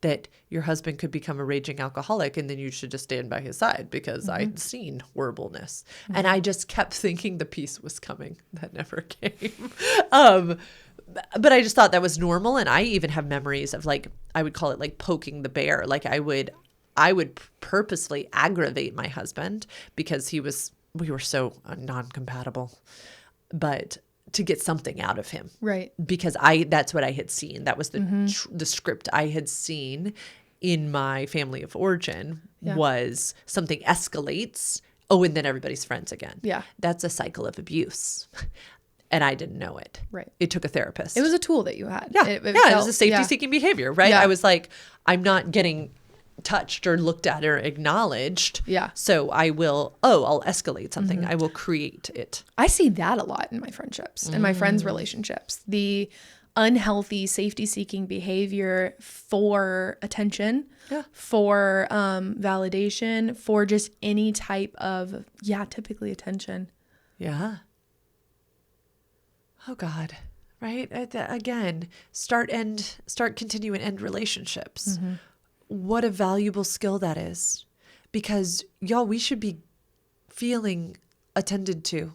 That your husband could become a raging alcoholic and then you should just stand by his side, because I'd seen horribleness. And I just kept thinking the peace was coming. That never came. But I just thought that was normal. And I even have memories of, like, I would call it like poking the bear. Like I would purposely aggravate my husband because we were so non-compatible, but to get something out of him. Right. Because that's what I had seen. That was the script I had seen in my family of origin was something escalates. Oh, and then everybody's friends again. Yeah. That's a cycle of abuse. And I didn't know it. Right. It took a therapist. It was a tool that you had. Yeah. It was a safety-seeking behavior, right? Yeah. I was like, I'm not getting touched or looked at or acknowledged. Yeah. So I'll escalate something. I will create it. I see that a lot in my friendships and my friends' relationships. The unhealthy safety-seeking behavior for attention, for validation, for just any type of, typically attention. Yeah. Oh God. Right? Again, start, continue, and end relationships. What a valuable skill that is, because y'all, we should be feeling attended to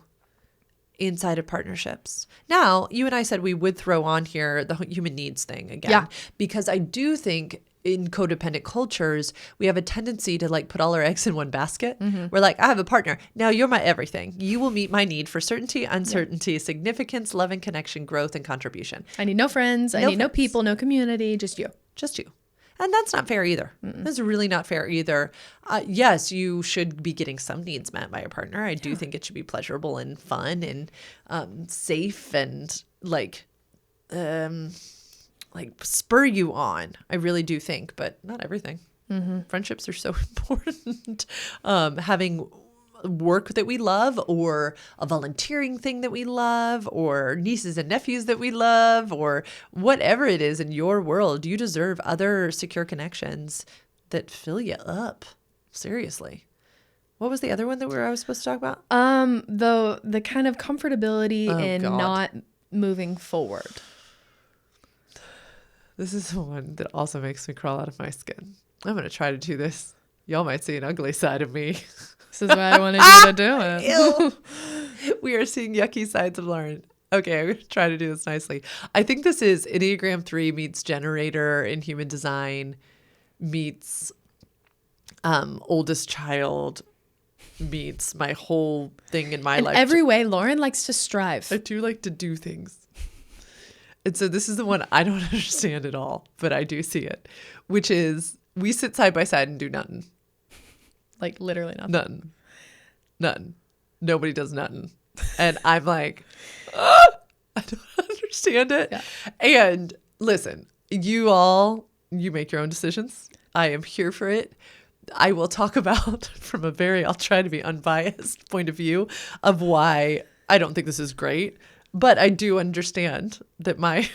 inside of partnerships. Now, you and I said we would throw on here the human needs thing again, because I do think in codependent cultures, we have a tendency to like put all our eggs in one basket. We're like, I have a partner. Now you're my everything. You will meet my need for certainty, uncertainty, significance, love and connection, growth and contribution. I need no friends. I need no people, no community, just you. Just you. And that's not fair either. That's really not fair either. Yes, you should be getting some needs met by a partner. I do think it should be pleasurable and fun and safe and like spur you on. I really do think, but not everything. Friendships are so important. Having work that we love, or a volunteering thing that we love, or nieces and nephews that we love, or whatever it is in your world, you deserve other secure connections that fill you up. Seriously. What was the other one that I was supposed to talk about? The kind of comfortability in not moving forward. This is the one that also makes me crawl out of my skin. I'm going to try to do this. Y'all might see an ugly side of me. This is why I wanted you to do it. Ew. We are seeing yucky sides of Lauren. Okay, I'm going to try to do this nicely. I think this is Enneagram 3 meets Generator in Human Design meets Oldest Child meets my whole thing in my life. In every way, Lauren likes to strive. I do like to do things. And so this is the one I don't understand at all, but I do see it, which is we sit side by side and do nothing. Like literally nothing. Nothing. Nobody does nothing. And I'm like, I don't understand it. Yeah. And listen, you make your own decisions. I am here for it. I will talk about from I'll try to be unbiased point of view of why I don't think this is great. But I do understand that my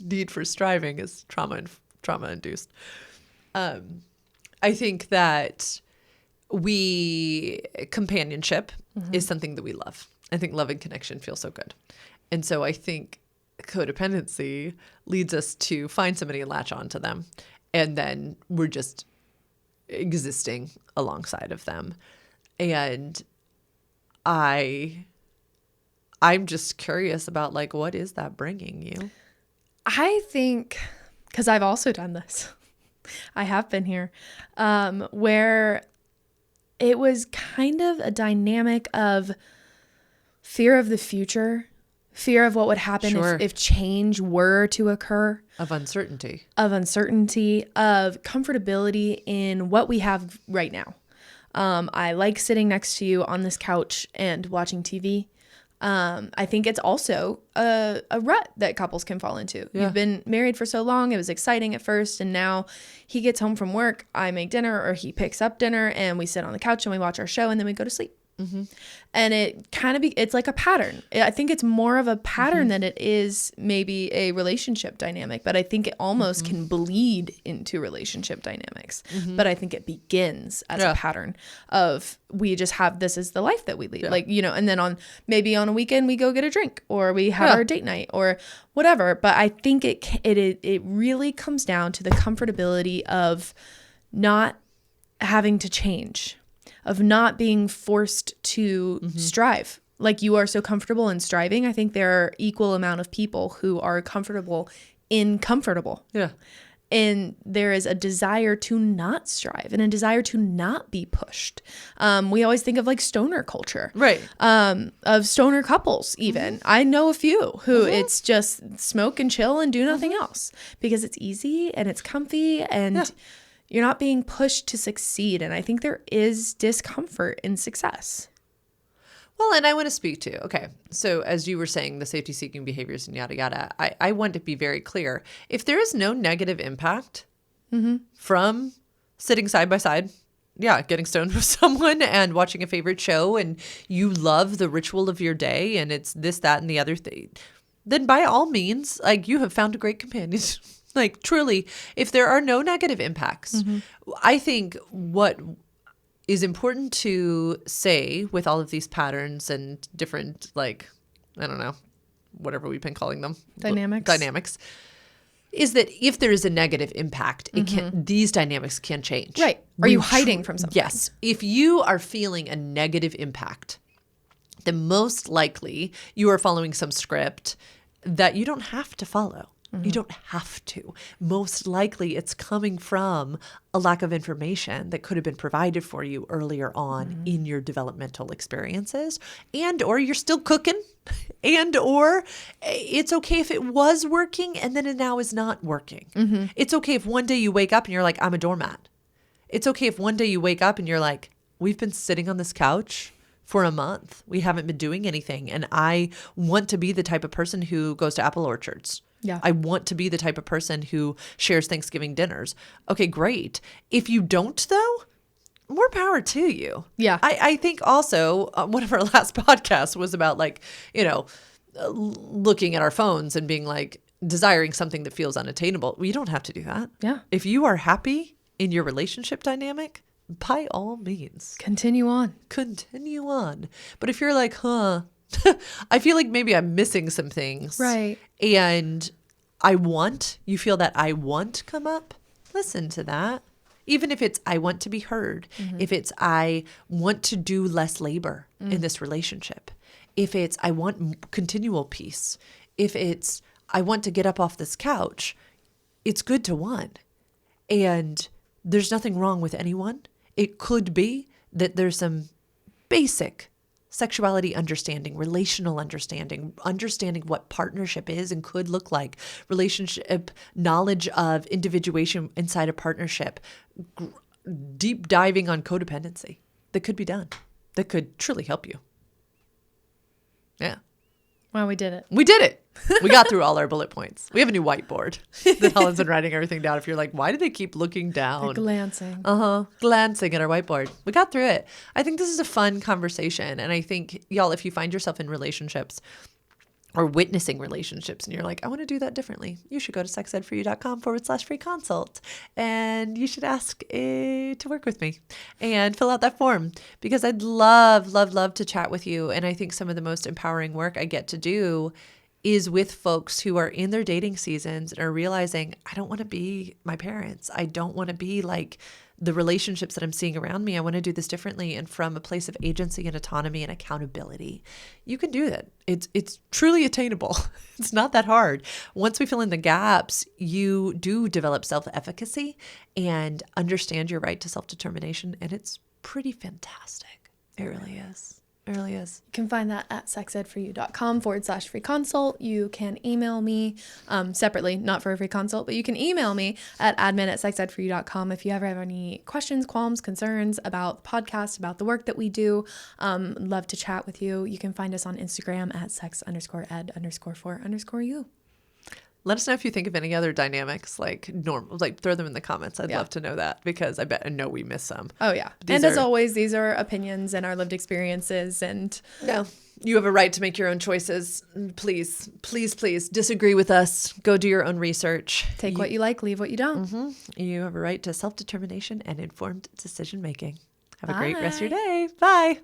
need for striving is trauma induced. I think that companionship is something that we love. I think love and connection feel so good. And so I think codependency leads us to find somebody and latch on to them. And then we're just existing alongside of them. And I'm just curious about like, what is that bringing you? I think, because I've also done this. I have been here, where it was kind of a dynamic of fear of the future, fear of what would happen if change were to occur. Of uncertainty, of comfortability in what we have right now. I like sitting next to you on this couch and watching TV. I think it's also a rut that couples can fall into. Yeah. You've been married for so long. It was exciting at first. And now he gets home from work. I make dinner or he picks up dinner and we sit on the couch and we watch our show and then we go to sleep. Mm-hmm. And it kind of it's like a pattern. I think it's more of a pattern than it is maybe a relationship dynamic, but I think it almost can bleed into relationship dynamics. But I think it begins as a pattern of we just have this is the life that we lead. Yeah. Like, and then maybe on a weekend we go get a drink or we have our date night or whatever. But I think it really comes down to the comfortability of not having to change, of not being forced to strive. Like you are so comfortable in striving. I think there are equal amount of people who are comfortable in comfortable. Yeah. And there is a desire to not strive and a desire to not be pushed. We always think of like stoner culture. Right. Of stoner couples even. I know a few who it's just smoke and chill and do nothing else because it's easy and it's comfy and you're not being pushed to succeed. And I think there is discomfort in success. Well, and I want to speak to, okay, so as you were saying, the safety-seeking behaviors and yada, yada, I want to be very clear. If there is no negative impact from sitting side by side, getting stoned with someone and watching a favorite show and you love the ritual of your day and it's this, that, and the other thing, then by all means, like you have found a great companion. Like truly, if there are no negative impacts, I think what is important to say with all of these patterns and different, like, I don't know, whatever we've been calling them. Dynamics. Is that if there is a negative impact, these dynamics can change. Right. Are you hiding from something? Yes. If you are feeling a negative impact, then most likely you are following some script that you don't have to follow. You don't have to. Most likely it's coming from a lack of information that could have been provided for you earlier on in your developmental experiences, and or you're still cooking, and or it's okay if it was working and then it now is not working. It's okay if one day you wake up and you're like, I'm a doormat. It's okay if one day you wake up and you're like, we've been sitting on this couch for a month. We haven't been doing anything. And I want to be the type of person who goes to apple orchards. Yeah. I want to be the type of person who shares Thanksgiving dinners. Okay, great. If you don't, though, more power to you. Yeah. I think also one of our last podcasts was about like, looking at our phones and being like desiring something that feels unattainable. Well, you don't have to do that. Yeah. If you are happy in your relationship dynamic, by all means. Continue on. But if you're like, I feel like maybe I'm missing some things. Right. And you feel that I want come up, listen to that. Even if it's I want to be heard, if it's I want to do less labor in this relationship, if it's I want continual peace, if it's I want to get up off this couch, it's good to want. And there's nothing wrong with anyone. It could be that there's some basic sexuality understanding, relational understanding what partnership is and could look like, relationship knowledge of individuation inside a partnership, deep diving on codependency that could be done, that could truly help you. Yeah. Well, we did it. We did it. We got through all our bullet points. We have a new whiteboard that Helen's been writing everything down. If you're like, why do they keep looking down? They're glancing. Glancing at our whiteboard. We got through it. I think this is a fun conversation. And I think, y'all, if you find yourself in relationships or witnessing relationships and you're like, I want to do that differently, you should go to sexedforyou.com/free consult. And you should ask to work with me and fill out that form, because I'd love, love, love to chat with you. And I think some of the most empowering work I get to do is with folks who are in their dating seasons and are realizing, I don't want to be my parents. I don't want to be like the relationships that I'm seeing around me. I want to do this differently and from a place of agency and autonomy and accountability. You can do that. It's truly attainable. It's not that hard. Once we fill in the gaps, you do develop self-efficacy and understand your right to self-determination. And it's pretty fantastic. It really is. It really is. You can find that at sexedforyou.com/free consult. You can email me separately, not for a free consult, but you can email me at admin@sexedforyou.com if you ever have any questions, qualms, concerns about the podcast, about the work that we do. Love to chat with you. You can find us on Instagram at sex_ed_for_you. Let us know if you think of any other dynamics, like throw them in the comments. I'd love to know that, because I know we miss some. Oh yeah. And as always, these are opinions and our lived experiences, and you have a right to make your own choices. Please, please, please disagree with us. Go do your own research. Take what you like, leave what you don't. You have a right to self-determination and informed decision making. Have a great rest of your day. Bye.